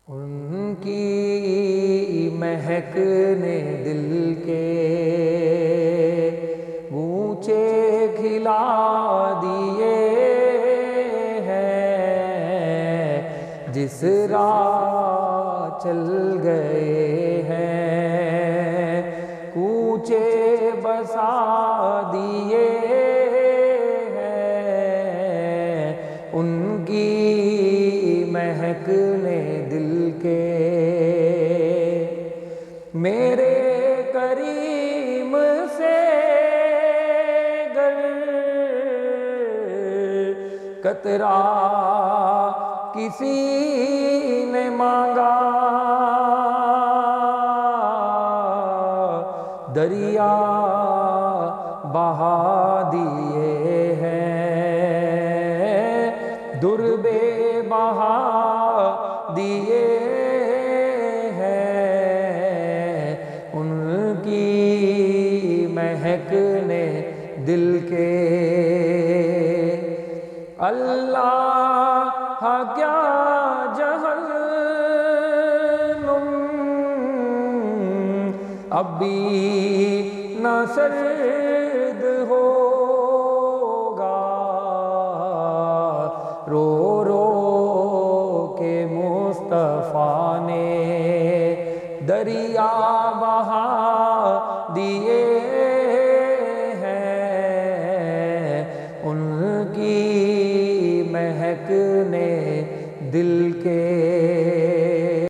ان کی مہک نے دل کے گونچے کھلا دیے ہیں، جس راہ چل گئے ہیں کوچے بسا دیے ہیں، ان کی مہک نے دل کے میرے کریم سے گر قطرہ کسی نے مانگا، دریا بہا دیے ہیں، در بے بہا دیے ہیں، ان کی مہک نے دل کے اللہ کیا جہنم اب بھی نہ سرد ہوگا، رو رو کے مصطفیٰ نے دریا بہا دیے